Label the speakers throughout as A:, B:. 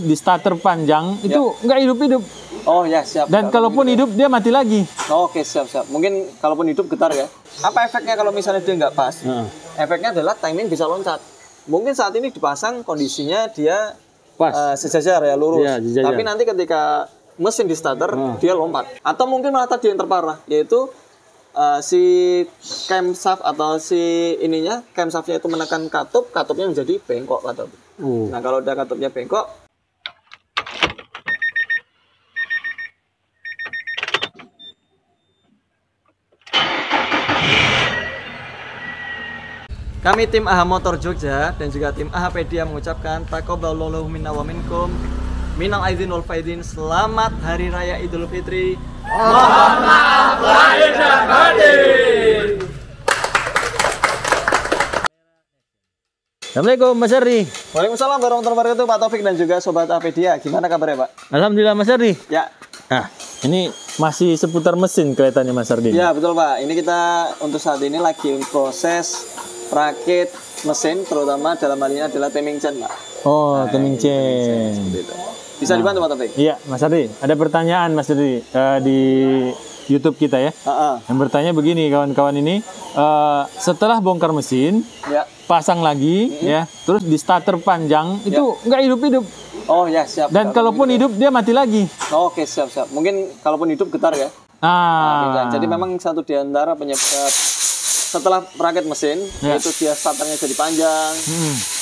A: di starter panjang itu nggak hidup-hidup.
B: Oh ya, siap.
A: Dan kalaupun hidup dia mati lagi.
B: Oke, siap. Mungkin kalaupun hidup getar ya. Apa efeknya kalau misalnya dia nggak pas? Efeknya adalah timing bisa loncat. Mungkin saat ini dipasang kondisinya dia
A: Pas.
B: sejajar ya, lurus.
A: Ya, sejajar.
B: Tapi nanti ketika mesin di starter dia lompat. Atau mungkin malah tadi yang terparah, yaitu si camshaft atau si camshaftnya itu menekan katup, katupnya menjadi bengkok katup. Nah kalau udah katupnya bengkok, kami tim AHA Motor Jogja dan juga tim AHA Pedia mengucapkan taqabbalallahu minna wa minkum minal aidin wal faidin. Selamat Hari Raya Idul Fitri. Mohon maaf lahir dan batin.
A: Assalamualaikum Mas Ardi.
B: Waalaikumsalam warahmatullahi wabarakatuh, Pak Taufik dan juga Sobat Apedia. Gimana kabarnya, Pak?
A: Alhamdulillah Mas Ardi.
B: Ya.
A: Nah, ini masih seputar mesin kelihatannya Mas Ardi.
B: Ya, betul Pak. Ini kita untuk saat ini lagi proses rakit mesin, terutama dalam hal ini adalah timing chain, Pak.
A: Oh, timing chain.
B: Bisa dibantu Pak Taufik?
A: Iya, Mas Ardi. Ada pertanyaan Mas Ardi di YouTube kita ya. Yang bertanya begini kawan-kawan ini, setelah bongkar mesin, pasang lagi ya, terus di starter panjang itu nggak hidup-hidup.
B: Oh ya, siap.
A: Dan kalaupun hidup dia mati lagi.
B: Oke, siap. Mungkin kalaupun hidup getar ya. Jadi memang satu di antara penyebab setelah rakit mesin itu dia starternya jadi panjang,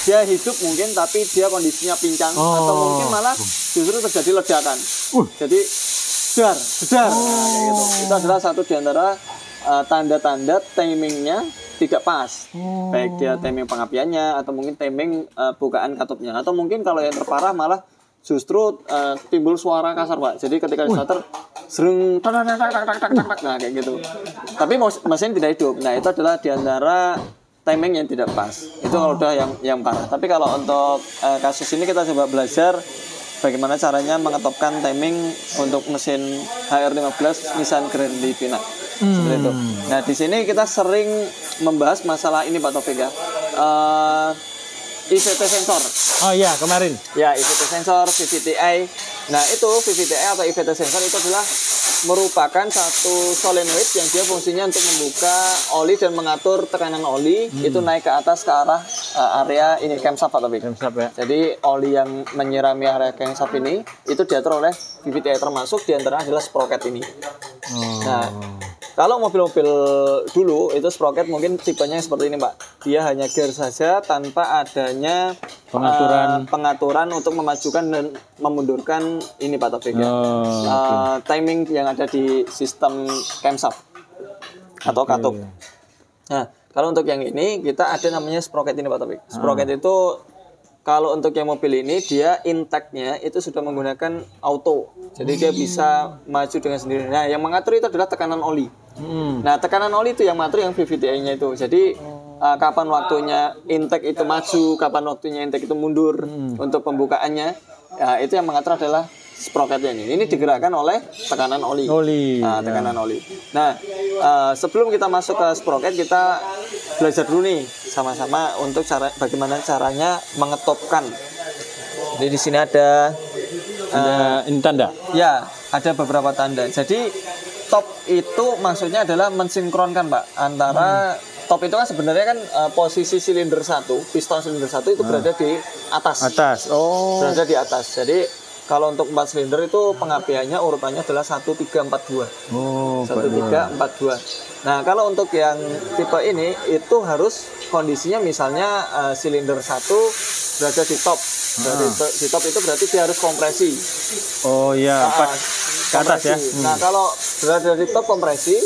B: dia hidup mungkin tapi dia kondisinya pincang atau mungkin malah justru terjadi ledakan. Jadi jedar. Nah, kayak gitu. Itu adalah satu di antara tanda-tanda timingnya tidak pas. Baik dia timing pengapiannya atau mungkin timing bukaan katupnya, atau mungkin kalau yang terparah malah justru timbul suara kasar, Pak. Jadi ketika di starter sering nah kayak gitu. Tapi mesin tidak hidup. Nah, itu adalah di antara timing yang tidak pas. Itu kalau udah yang parah. Tapi kalau untuk kasus ini kita coba belajar bagaimana caranya mengetopkan timing untuk mesin HR15 Nissan Grand Livina. Seperti itu. Nah, di sini kita sering membahas masalah ini Pak Taufik ya. IVT sensor.
A: Oh iya, kemarin.
B: Ya, IVT sensor, VVT-i. Nah, itu VVT-i atau IVT sensor itu adalah merupakan satu solenoid yang dia fungsinya untuk membuka oli dan mengatur tekanan oli itu naik ke atas ke arah area ini camshaft atau
A: camshaft ya.
B: Jadi oli yang menyirami area camshaft ini itu diatur oleh VVT-i, termasuk diantara adalah sprocket ini. Nah, kalau mobil-mobil dulu itu sprocket mungkin tipenya seperti ini, Pak. Dia hanya gear saja tanpa adanya pengaturan untuk memajukan dan memundurkan ini Pak Taufik ya. Timing yang ada di sistem camshaft atau katup. Nah, kalau untuk yang ini kita ada namanya sprocket ini Pak Taufik. Sprocket itu kalau untuk yang mobil ini dia intake-nya itu sudah menggunakan auto. Jadi dia bisa maju dengan sendiri. Nah, yang mengatur itu adalah tekanan oli. Nah, tekanan oli itu yang mengatur yang VVT-nya itu. Jadi kapan waktunya intake itu maju, kapan waktunya intake itu mundur untuk pembukaannya. Ya, itu yang mengatur adalah sprocketnya ini. Ini digerakkan oleh tekanan oli. Nah, tekanan oli. Nah, sebelum kita masuk ke sprocket, kita belajar dulu nih sama-sama untuk bagaimana caranya mengetopkan. Jadi di sini ada
A: ini tanda.
B: Ya, ada beberapa tanda. Jadi top itu maksudnya adalah mensinkronkan, Pak, antara top itu kan sebenarnya kan posisi silinder 1, piston silinder 1 itu berada di atas. Berada di atas. Jadi kalau untuk 4 silinder itu pengapiannya urutannya adalah 1, 3, 4, 2. 1, 3, 4, 2. Nah, kalau untuk yang tipe ini itu harus kondisinya misalnya silinder 1 berada di top. Berarti di top itu berarti dia harus kompresi.
A: Oh iya, ke atas ya.
B: Nah, kalau berada di top kompresi,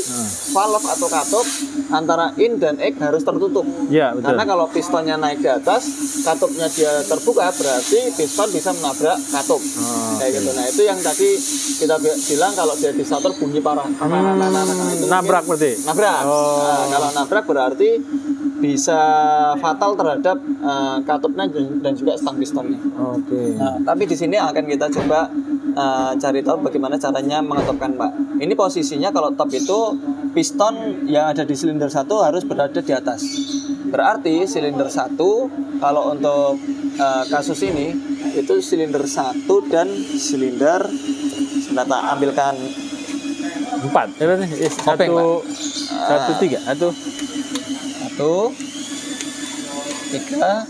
B: valve atau katup antara in dan egg harus tertutup.
A: Iya, betul.
B: Karena kalau pistonnya naik ke atas, katupnya dia terbuka, berarti piston bisa menabrak katup. Kayak gitu. Nah, itu yang tadi kita bilang kalau dia di starter bunyi parah.
A: Nabrak berarti.
B: Nabrak. Nah, kalau nabrak berarti bisa fatal terhadap katupnya dan juga stang pistonnya. Nah, tapi di sini akan kita coba cari tahu bagaimana caranya mengetopkan, Pak. Ini posisinya kalau top itu piston yang ada di silinder 1 harus berada di atas. Berarti silinder 1 kalau untuk kasus ini itu silinder 1 dan silinder sebentar ambilkan
A: 4.
B: Kopeng, Pak.
A: 1 3 atau
B: 1 3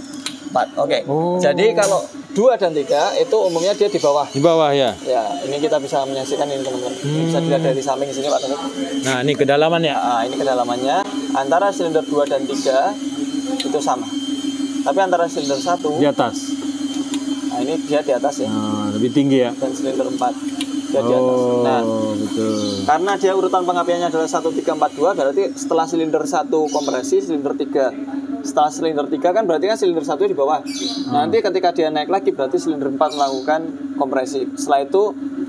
B: 4. Oke. Jadi kalau 2 dan 3 itu umumnya dia di bawah.
A: Di bawah ya.
B: Ya, ini kita bisa menyaksikan ini teman-teman. Ini bisa dilihat dari samping sini Pak Taufik.
A: Nah, ini kedalamannya.
B: Ini kedalamannya. Antara silinder 2 dan 3 itu sama. Tapi antara silinder 1
A: Di atas.
B: Nah, ini dia di atas ya.
A: Nah, lebih tinggi ya.
B: Dan silinder 4 dia di atas. Nah,
A: betul.
B: karena dia urutan pengapiannya adalah 1 3 4 2, berarti setelah silinder 1 kompresi, silinder 3. Setelah silinder 3 kan berarti kan silinder 1 di bawah. Nanti ketika dia naik lagi berarti silinder 4 melakukan kompresi. Setelah itu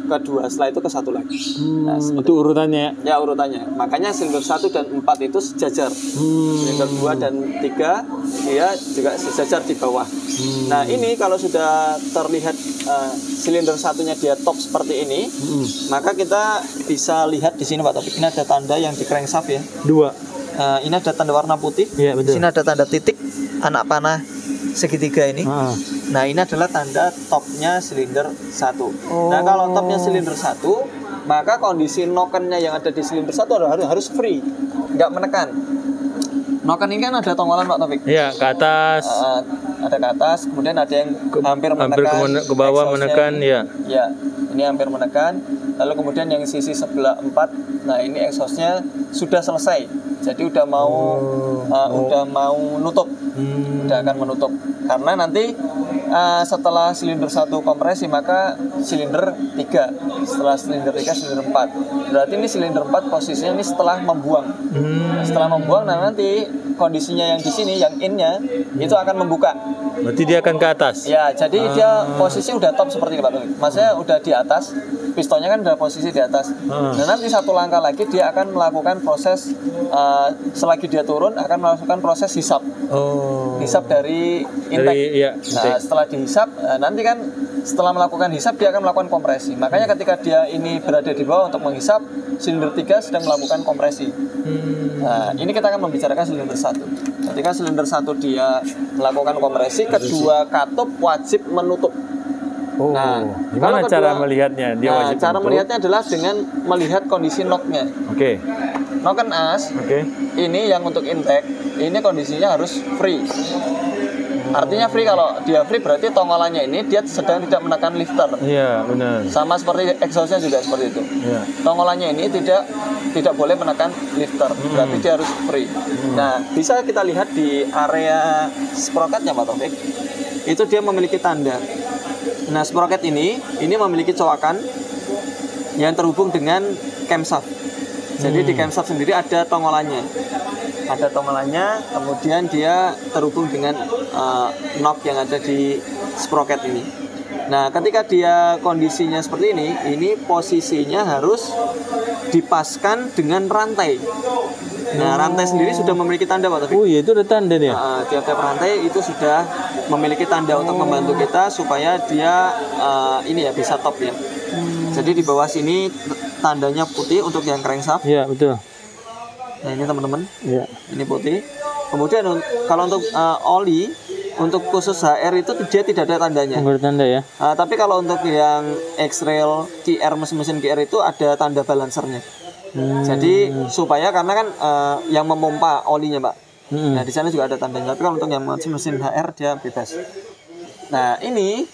B: kedua, setelah itu ke 1 lagi. Nah,
A: itu urutannya.
B: Ya, urutannya. Makanya silinder 1 dan 4 itu sejajar. Silinder 2 dan 3 dia juga sejajar di bawah. Nah, ini kalau sudah terlihat silinder satunya dia top seperti ini, maka kita bisa lihat di sini Pak Taufik. Ini ada tanda yang di crankshaft ya.
A: 2.
B: Ini ada tanda warna putih.
A: Ya, betul.
B: Di sini ada tanda titik anak panah segitiga ini. Nah, ini adalah tanda topnya silinder 1. Nah, kalau topnya silinder 1, maka kondisi nokennya yang ada di silinder 1 harus free, nggak menekan. Noken ini kan ada tonggolan Pak Taufik.
A: Iya, ke atas.
B: Ada ke atas, kemudian ada yang hampir menekan.
A: Ke bawah menekan, ya.
B: Ya, ini hampir menekan. Lalu kemudian yang sisi sebelah 4, nah ini exhaustnya sudah selesai. Jadi udah mau nutup, udah akan menutup. Karena nanti setelah silinder 1 kompresi maka silinder 3, setelah silinder 3 silinder 4. Berarti ini silinder 4 posisinya ini setelah membuang. Setelah membuang, nah nanti kondisinya yang di sini, yang in-nya itu akan membuka.
A: Berarti dia akan ke atas.
B: Ya, jadi dia posisi udah top seperti ini Pak Taufik. Maksudnya udah di atas, pistonnya kan udah posisi di atas. Nah, nanti 1 langkah lagi dia akan melakukan proses selagi dia turun akan melakukan proses hisap. Hisap dari intake. Nah, setelah dihisap, nanti kan setelah melakukan hisap dia akan melakukan kompresi. Makanya ketika dia ini berada di bawah untuk menghisap, silinder 3 sedang melakukan kompresi. Nah, ini kita akan membicarakan silinder 1. Ketika silinder 1 dia melakukan kompresi, kedua katup wajib menutup. Nah,
A: gimana cara melihatnya? Dia wajib
B: cara melihatnya adalah dengan melihat kondisi knocknya. Noken as, ini yang untuk intake, ini kondisinya harus free. Artinya free, kalau dia free berarti tonggolannya ini dia sedang tidak menekan lifter.
A: Iya, benar.
B: Sama seperti exhaustnya juga seperti itu. Iya. Tonggolannya ini tidak boleh menekan lifter, berarti dia harus free. Nah, bisa kita lihat di area sprocketnya Pak Taufik. Itu dia memiliki tanda. Nah, sprocket ini memiliki coakan yang terhubung dengan camshaft. Jadi di camshaft sendiri ada tonggolannya. Ada tonggolannya, kemudian dia terhubung dengan knob yang ada di sprocket ini. Nah, ketika dia kondisinya seperti ini posisinya harus dipaskan dengan rantai. Nah, rantai sendiri sudah memiliki tanda Pak Taufik.
A: Oh iya, itu ada tanda dia.
B: Tiap-tiap rantai itu sudah memiliki tanda untuk membantu kita supaya dia bisa top ya. Jadi di bawah sini tandanya putih untuk yang crankshaft.
A: Iya, betul.
B: Nah, ini teman-teman.
A: Iya.
B: Ini putih. Kemudian kalau untuk oli, untuk khusus HR itu dia tidak ada tandanya.
A: Nggak ada tanda ya.
B: Tapi kalau untuk yang X-Rail QR, mesin QR itu ada tanda balancernya. Jadi supaya karena kan yang memompa olinya Pak. Nah, di sana juga ada tandanya. Tapi kalau untuk yang mesin HR dia bebas. Nah, ini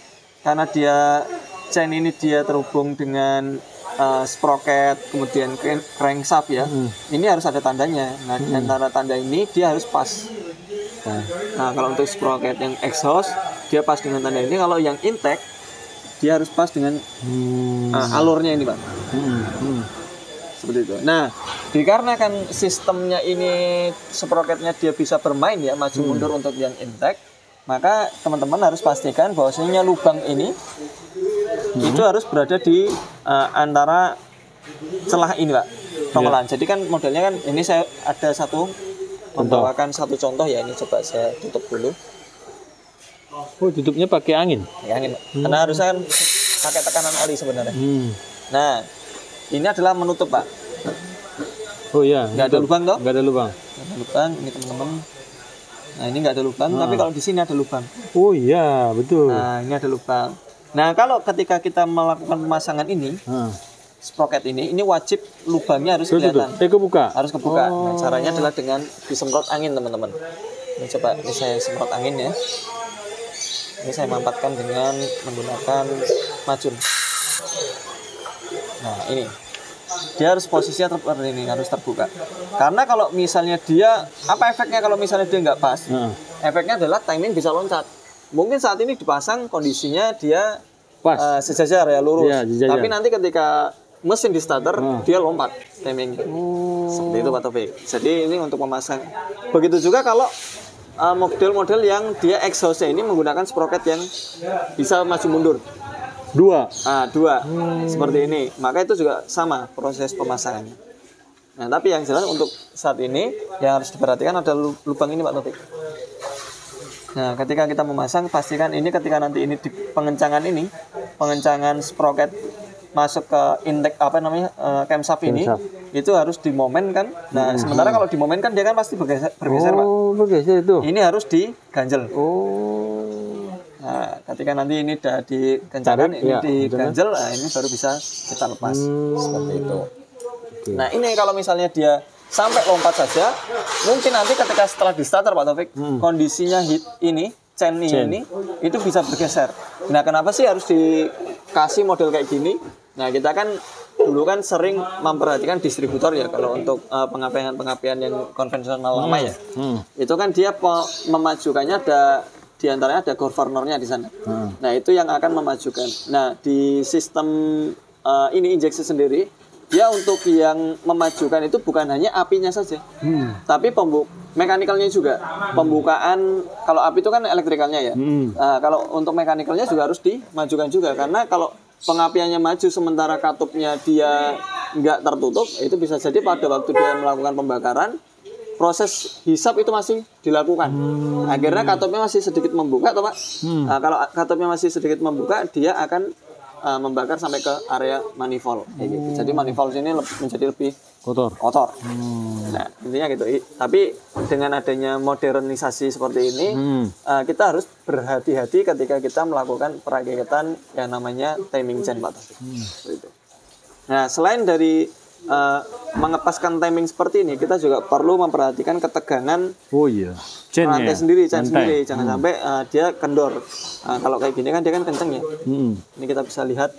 B: karena dia chain ini dia terhubung dengan sprocket, kemudian crankshaft ya. Ini harus ada tandanya. Nah, antara tanda ini dia harus pas. Nah, kalau untuk sprocket yang exhaust dia pas dengan tanda ini. Kalau yang intake dia harus pas dengan alurnya ini Pak. Seperti itu. Nah, dikarenakan sistemnya ini sprocketnya dia bisa bermain ya, maju mundur untuk yang intake, maka teman-teman harus pastikan bahwasanya lubang ini itu harus berada di antara celah ini Pak, tonggolan. Jadi kan modelnya kan ini saya ada membawakan satu contoh ya, ini coba saya tutup dulu.
A: Oh, tutupnya pakai angin.
B: Ya, angin. Karena harusnya kan pakai tekanan oli sebenarnya. Nah, ini adalah menutup Pak.
A: Oh iya.
B: Nggak ada lubang toh?
A: Nggak ada lubang.
B: Nggak ada lubang. Ini teman-teman. Nah, ini nggak ada lubang, tapi kalau di sini ada lubang.
A: Oh iya, betul.
B: Nah, ini ada lubang. Nah, kalau ketika kita melakukan pemasangan ini, sprocket ini wajib lubangnya harus kelihatan.
A: Kebuka.
B: Harus kebuka. Nah, caranya adalah dengan disemprot angin, teman-teman. Ini coba, ini saya semprot angin ya. Ini saya mampatkan dengan menggunakan macun. Nah, ini. Dia harus posisinya seperti ini, harus terbuka. Karena kalau misalnya dia, apa efeknya kalau misalnya dia nggak pas? Efeknya adalah timing bisa loncat. Mungkin saat ini dipasang kondisinya dia pas, sejajar ya, lurus. Ya, tapi nanti ketika mesin di starter, dia lompat timingnya. Seperti itu Pak Taufik. Jadi ini untuk memasang. Begitu juga kalau model-model yang dia exhaustnya ini menggunakan sprocket yang bisa maju mundur. Dua. Seperti ini. Maka itu juga sama proses pemasangannya. Nah, tapi yang jelas untuk saat ini yang harus diperhatikan ada lubang ini Pak Taufik. Nah, ketika kita memasang, pastikan ini ketika nanti ini di pengencangan sprocket masuk ke intake camshaft ini, itu harus dimomenkan. Nah, sementara kalau dimomenkan dia kan pasti bergeser Pak. Bergeser itu. Ini harus diganjel. Nah, ketika nanti ini udah dikencangkan, ini diganjel, nah ini baru bisa kita lepas seperti itu. Nah, ini kalau misalnya dia sampai lompat saja, mungkin nanti ketika setelah di starter Pak Taufik, kondisinya chain ini itu bisa bergeser. Nah, kenapa sih harus dikasih model kayak gini? Nah, kita kan dulu kan sering memperhatikan distributor ya, kalau untuk pengapian yang konvensional lama ya. Itu kan dia memajukannya di antaranya ada governornya di sana. Nah, itu yang akan memajukan. Nah, di sistem ini injeksi sendiri, dia untuk yang memajukan itu bukan hanya apinya saja, tapi mekanikalnya juga. Pembukaan, kalau api itu kan elektrikalnya ya. Kalau untuk mekanikalnya juga harus dimajukan juga, karena kalau pengapiannya maju sementara katupnya dia nggak tertutup, itu bisa jadi pada waktu dia melakukan pembakaran, proses hisap itu masih dilakukan. Akhirnya katupnya masih sedikit membuka, toh Pak. Nah, kalau katupnya masih sedikit membuka, dia akan membakar sampai ke area manifold. Gitu. Jadi manifold ini menjadi lebih kotor. Nah, intinya gitu. Tapi dengan adanya modernisasi seperti ini, kita harus berhati-hati ketika kita melakukan perakitan yang namanya timing chain, Pak. Nah, selain dari mengepaskan timing seperti ini, kita juga perlu memperhatikan ketegangan rantai sendiri, jangan sampai dia kendor. Kalau kayak gini kan dia kan kenceng ya. Ini kita bisa lihat.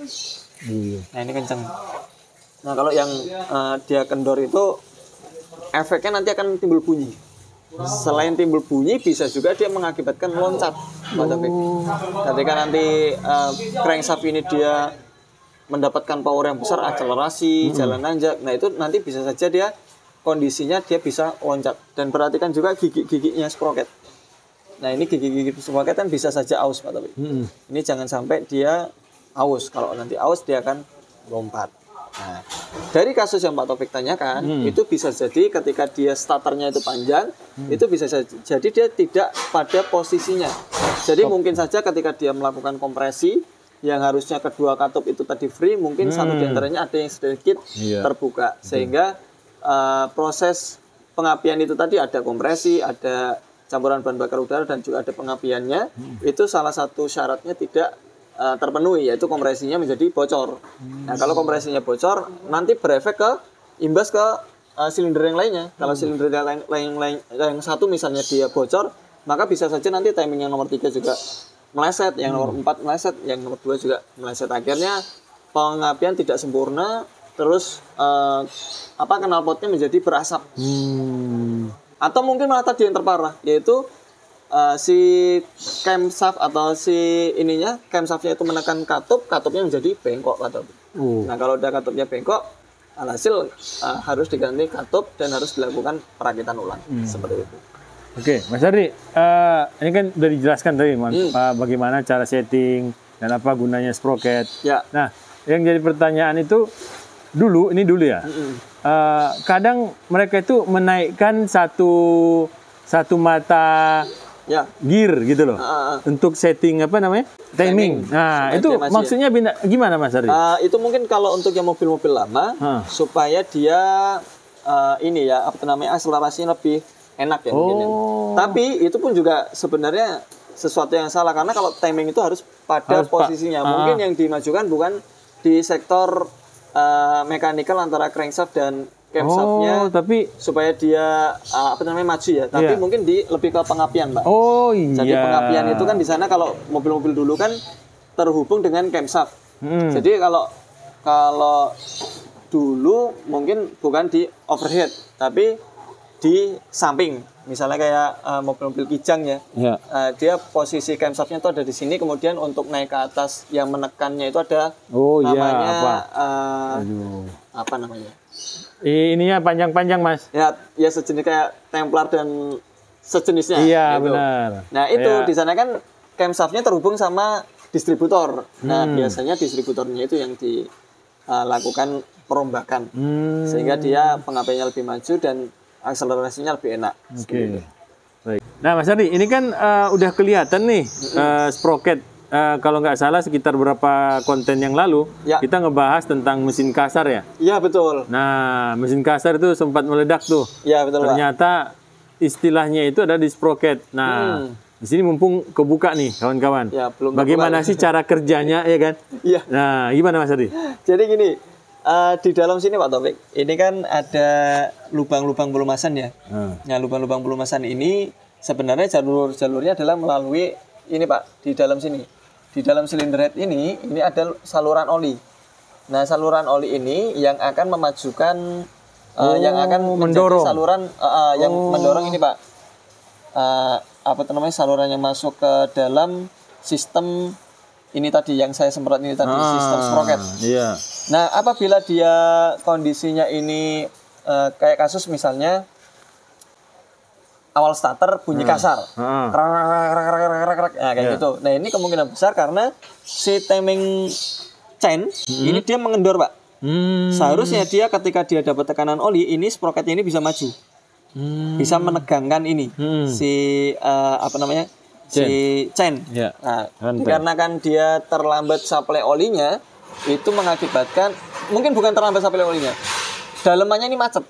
B: Nah, ini kenceng. Nah, kalau yang dia kendor itu efeknya nanti akan timbul bunyi. Selain timbul bunyi, bisa juga dia mengakibatkan loncat. Ketika nanti crankshaft ini dia mendapatkan power yang besar, akselerasi, jalan nanjak, nah itu nanti bisa saja dia kondisinya dia bisa loncat. Dan perhatikan juga gigi-giginya sprocket. Nah, ini gigi-gigi sprocket kan bisa saja aus Pak Taufik. Ini jangan sampai dia aus. Kalau nanti aus dia akan lompat. Nah, dari kasus yang Pak Taufik tanyakan, itu bisa jadi ketika dia starternya itu panjang, itu bisa jadi dia tidak pada posisinya. Jadi mungkin saja ketika dia melakukan kompresi, yang harusnya kedua katup itu tadi free, mungkin satu diantaranya ada yang sedikit terbuka, sehingga proses pengapian itu tadi ada kompresi, ada campuran bahan bakar udara, dan juga ada pengapiannya. Itu salah satu syaratnya tidak terpenuhi, yaitu kompresinya menjadi bocor. Nah, kalau kompresinya bocor, nanti berefek ke imbas ke silinder yang lainnya. Kalau silinder yang satu misalnya dia bocor, maka bisa saja nanti timing yang nomor 3 juga meleset, yang nomor 4 meleset, yang nomor 2 juga meleset. Akhirnya pengapian tidak sempurna, terus knalpotnya menjadi berasap. Atau mungkin malah tadi yang terparah, yaitu si camshaft atau si camshaftnya itu menekan katupnya menjadi bengkok Nah, kalau udah katupnya bengkok, alhasil harus diganti katup dan harus dilakukan perakitan ulang. Seperti itu.
A: Oke, Mas Ardi, ini kan udah dijelaskan tadi bagaimana cara setting dan apa gunanya sprocket.
B: Ya.
A: Nah, yang jadi pertanyaan itu dulu ya. Kadang mereka itu menaikkan satu mata gear gitu loh, untuk setting timing. Nah, itu maksudnya gimana Mas Ardi?
B: Itu mungkin kalau untuk yang mobil-mobil lama, supaya dia akselerasinya lebih enak ya mungkin ya. Tapi itu pun juga sebenarnya sesuatu yang salah karena kalau timing itu harus pada posisinya. Mungkin yang dimajukan bukan di sektor mechanical antara crankshaft dan camshaftnya,
A: tapi
B: supaya dia maju ya. Tapi mungkin lebih ke pengapian, Pak.
A: Oh iya.
B: Jadi pengapian itu kan di sana kalau mobil-mobil dulu kan terhubung dengan camshaft. Jadi kalau dulu mungkin bukan di overhead, tapi di samping. Misalnya kayak mobil-mobil Kijang ya, dia posisi camshaftnya itu ada di sini, kemudian untuk naik ke atas yang menekannya itu ada namanya apa namanya?
A: Ininya panjang-panjang Mas.
B: Ya sejenis kayak Templar dan sejenisnya.
A: Iya
B: gitu.
A: Benar.
B: Nah itu di sana kan camshaftnya terhubung sama distributor. Nah biasanya distributornya itu yang dilakukan perombakan, sehingga dia pengapiannya lebih maju dan akselerasinya lebih enak.
A: Oke. Baik. Nah, Mas Ardi, ini kan udah kelihatan nih sprocket. Kalau nggak salah sekitar beberapa konten yang lalu kita ngebahas tentang mesin kasar ya.
B: Iya betul.
A: Nah, mesin kasar itu sempat meledak tuh.
B: Iya betul.
A: Ternyata istilahnya itu ada di sprocket. Nah, di sini mumpung kebuka nih kawan-kawan.
B: Ya,
A: bagaimana sih cara kerjanya ya kan?
B: Iya.
A: Nah, gimana Mas Ardi?
B: Jadi gini. Di dalam sini Pak Taufik, ini kan ada lubang-lubang pelumasan ya. Nah, lubang-lubang pelumasan ini sebenarnya jalurnya adalah melalui ini Pak, di dalam sini. Di dalam silinder head ini ada saluran oli. Nah, saluran oli ini yang akan memajukan, yang akan
A: mendorong
B: saluran yang mendorong ini Pak. Saluran yang masuk ke dalam sistem ini tadi yang saya semprot ini tadi, sistem sprocket.
A: Iya.
B: Nah, apabila dia kondisinya ini kayak kasus misalnya awal starter bunyi kasar, nah kayak gitu. Nah, ini kemungkinan besar karena si timing chain ini dia mengendor, Pak. Seharusnya dia ketika dia dapat tekanan oli, ini sprocketnya ini bisa maju, bisa menegangkan ini si si chain. Nah, karena kan dia terlambat supply olinya, itu mengakibatkan, mungkin bukan terlambat supply olinya, dalemannya ini macet.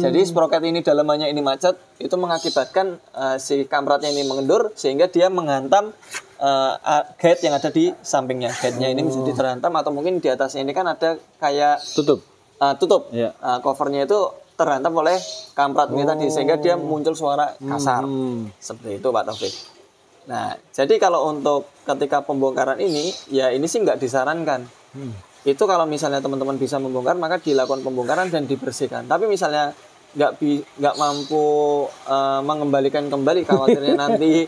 B: Jadi sprocket ini dalemannya ini macet, itu mengakibatkan si kamratnya ini mengendur, sehingga dia menghantam gate yang ada di sampingnya. Gate-nya ini bisa terhantam, atau mungkin di atasnya ini kan ada kayak tutup. Covernya itu terhantam oleh kamprat ini tadi, sehingga dia muncul suara kasar. Seperti itu Pak Taufik. Nah, jadi kalau untuk ketika pembongkaran ini, ya ini sih nggak disarankan. Itu kalau misalnya teman-teman bisa membongkar, maka dilakukan pembongkaran dan dibersihkan. Tapi misalnya nggak mampu mengembalikan kembali, khawatirnya nanti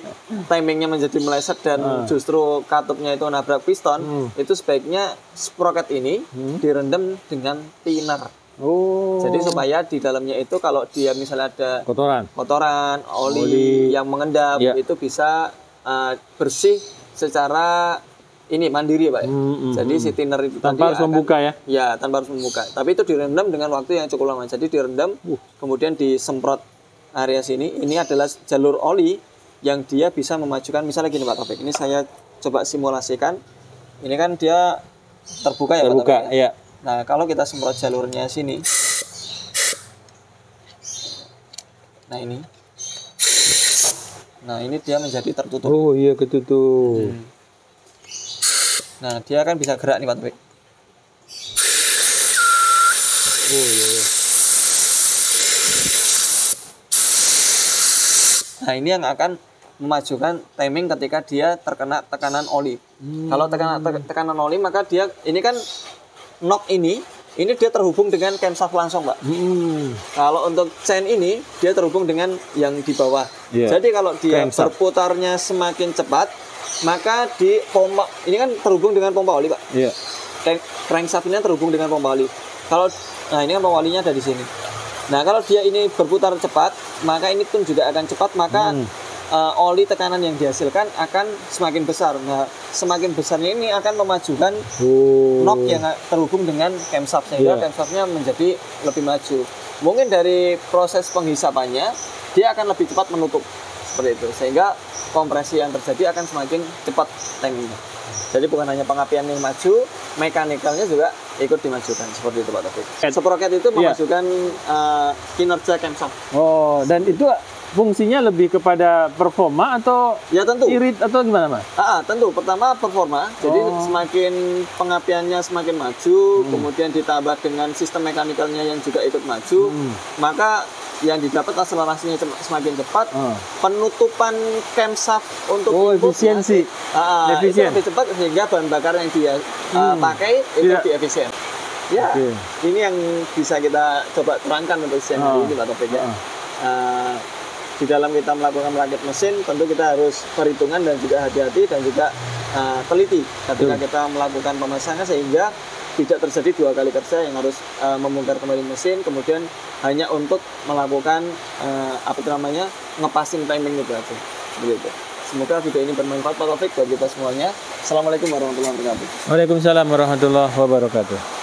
B: timingnya menjadi meleset dan justru katupnya itu nabrak piston, itu sebaiknya sprocket ini direndam dengan thinner. Jadi supaya di dalamnya itu kalau dia misalnya ada kotoran, oli yang mengendap, itu bisa bersih secara ini mandiri Pak. Jadi si thinner itu
A: tanpa harus membuka ya?
B: Ya, tanpa harus membuka. Tapi itu direndam dengan waktu yang cukup lama. Jadi direndam, kemudian disemprot area sini. Ini adalah jalur oli yang dia bisa memajukan. Misalnya gini Pak Taufik, ini saya coba simulasikan. Ini kan dia terbuka ya Pak Taufik?
A: Iya.
B: Nah, kalau kita semprot jalurnya sini, nah ini dia menjadi tertutup.
A: Oh iya, ketutup.
B: Nah, dia kan bisa gerak nih Pak Taufik.
A: Oh iya.
B: Nah, ini yang akan memajukan timing ketika dia terkena tekanan oli. Kalau tekanan oli, maka dia ini kan knock ini dia terhubung dengan camshaft langsung, Pak. Kalau untuk chain ini dia terhubung dengan yang di bawah. Jadi kalau dia berputarnya semakin cepat, maka di pompa ini kan terhubung dengan pompa oli, Pak. Crankshaft ini terhubung dengan pompa oli. Nah ini kan pompa olinya ada di sini. Nah kalau dia ini berputar cepat, maka ini pun juga akan cepat, maka oli tekanan yang dihasilkan akan semakin besar. Nah, semakin besarnya ini akan memajukan knock yang terhubung dengan camshaft, sehingga camshaftnya menjadi lebih maju. Mungkin dari proses penghisapannya, dia akan lebih cepat menutup seperti itu, sehingga kompresi yang terjadi akan semakin cepat timingnya. Jadi bukan hanya pengapian yang maju, mekanikalnya juga ikut dimajukan seperti itu Pak Taufik. Sprocket itu memajukan kinerja camshaft.
A: Oh, dan itu fungsinya lebih kepada performa atau
B: ya tentu
A: irit atau gimana Mas?
B: Tentu pertama performa, jadi semakin pengapiannya semakin maju, kemudian ditambah dengan sistem mekanikalnya yang juga ikut maju, maka yang didapat akselerasinya semakin cepat, penutupan camshaft untuk
A: efisiensi,
B: itu lebih cepat sehingga bahan bakar yang dia pakai itu lebih efisien. Ya, ini yang bisa kita coba terangkan untuk siang hari ini Pak Taufik ya. Di dalam kita melakukan merakit mesin, tentu kita harus perhitungan dan juga hati-hati dan juga teliti ketika kita melakukan pemasangan sehingga tidak terjadi 2 kali kerja yang harus membongkar kembali mesin kemudian hanya untuk melakukan ngepasin timing itu aja. Begitu. Semoga video ini bermanfaat Pak Taufik buat kita semuanya. Assalamualaikum warahmatullahi wabarakatuh.
A: Waalaikumsalam warahmatullahi wabarakatuh.